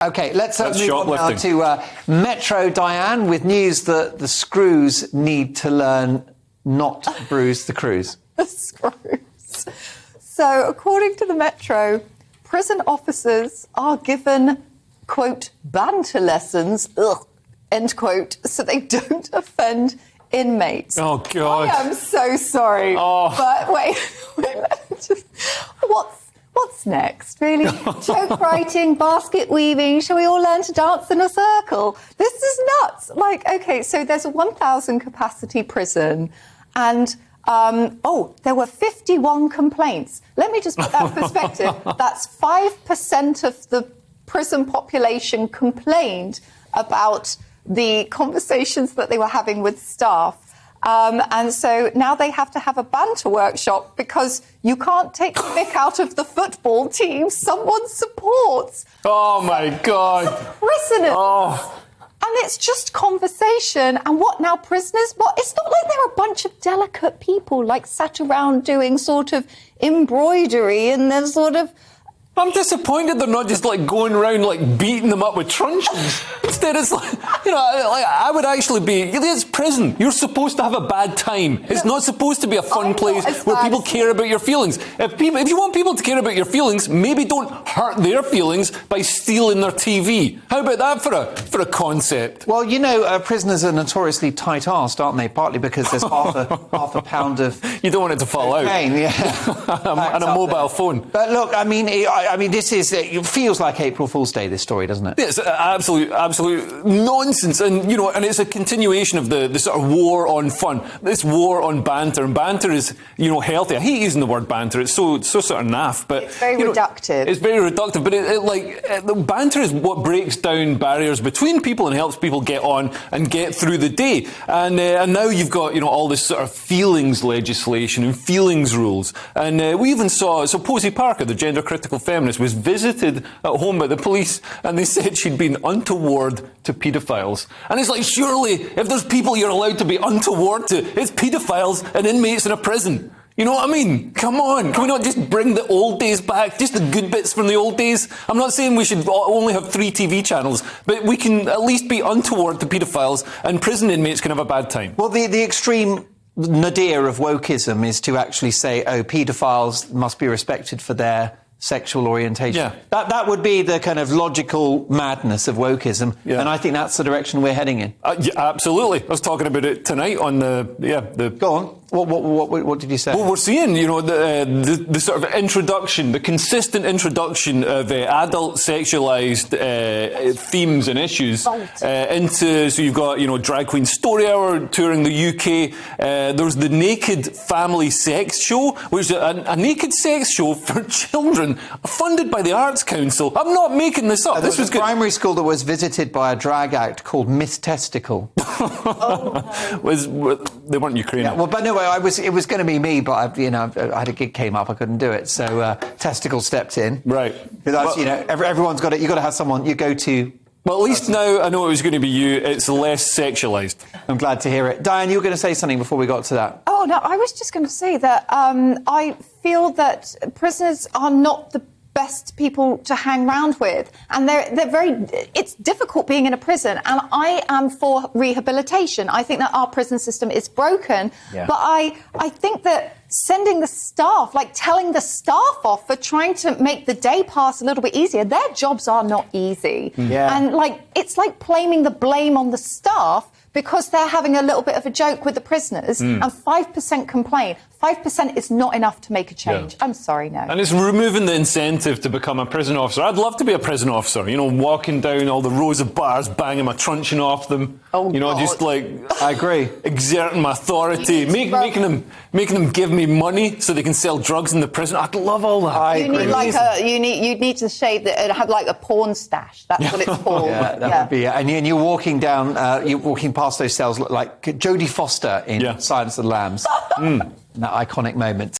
OK, let's move on now to Metro, Diane, with news that the screws need to learn not to bruise the crews. The screws. So, according to the Metro, prison officers are given, quote, banter lessons, end quote, so they don't offend inmates. Oh, God. I am so sorry. Oh. But wait, what's next, really? Joke writing, basket weaving, shall we all learn to dance in a circle? This is nuts. Like, OK, so there's a 1,000 capacity prison and, there were 51 complaints. Let me just put that in perspective. That's 5% of the prison population complained about the conversations that they were having with staff. And so now they have to have a banter workshop because you can't take the mick out of the football team someone supports. Oh, my God. Prisoners. Oh. And it's just conversation. And what now, prisoners? What? It's not like they're a bunch of delicate people, like sat around doing sort of embroidery and then sort of... I'm disappointed they're not just, like, going around, like, beating them up with truncheons. Instead, it's like, you know, I would actually be... It's prison. You're supposed to have a bad time. It's not supposed to be a fun place where people care about your feelings. If you want people to care about your feelings, maybe don't hurt their feelings by stealing their TV. How about that for a concept? Well, you know, prisoners are notoriously tight-arsed, aren't they? Partly because there's half a pound of... You don't want it to fall out. Yeah. And a mobile phone. But look, I mean, this is... It feels like April Fool's Day, this story, doesn't it? It's absolute nonsense. And, you know, and it's a continuation of the sort of war on fun, this war on banter. And banter is, you know, healthy. I hate using the word banter. It's so sort of naff. But it's very reductive. It's very reductive. But the banter is what breaks down barriers between people and helps people get on and get through the day. And now you've got, you know, all this sort of feelings legislation and feelings rules. And we even saw... So Posey Parker, the gender-critical feminist, was visited at home by the police, and they said she'd been untoward to paedophiles. And it's like, surely, if there's people you're allowed to be untoward to, it's paedophiles and inmates in a prison. You know what I mean? Come on. Can we not just bring the old days back? Just the good bits from the old days? I'm not saying we should only have 3 TV channels, but we can at least be untoward to paedophiles, and prison inmates can have a bad time. Well, the extreme nadir of wokeism is to actually say, oh, paedophiles must be respected for their sexual orientation. Yeah. That would be the kind of logical madness of wokeism, and I think that's the direction we're heading in. Yeah, absolutely. I was talking about it tonight on the... Go on. What did you say? Well, we're seeing, you know, the sort of introduction, the consistent introduction of adult sexualised themes and issues into... So you've got, you know, Drag Queen Story Hour touring the UK. There's the Naked Family Sex Show, which is a naked sex show for children funded by the Arts Council. I'm not making this up. This was a primary school that was visited by a drag act called Miss Testicle. They weren't Ukrainian. Yeah, well, but no, it was going to be me, but I had a gig came up, I couldn't do it, so Testicle stepped in. Right. Because you know, everyone's got it. You've got to have someone you go to. Well, at least now I know it was going to be you. It's less sexualised. I'm glad to hear it. Diane, you were going to say something before we got to that. Oh, no, I was just going to say that I feel that prisoners are not the best people to hang around with, and they're very... It's difficult being in a prison, and I am for rehabilitation. I think that our prison system is broken, but I think that sending the staff, like telling the staff off for trying to make the day pass a little bit easier, their jobs are not easy. Yeah. And like it's like blaming the blame on the staff because they're having a little bit of a joke with the prisoners, and 5% complain. 5% is not enough to make a change. I'm sorry, no. And it's removing the incentive to become a prison officer. I'd love to be a prison officer, you know, walking down all the rows of bars, banging my truncheon off them. Oh, you know, God. just like... I agree. Exerting my authority, making them give me money so they can sell drugs in the prison. I'd love all that. I agree. You'd need to shave that and have like a porn stash. That's what it's called. Yeah, that would be it. And you're walking down, you're walking past those cells like Jodie Foster in Silence of the Lambs. That iconic moment.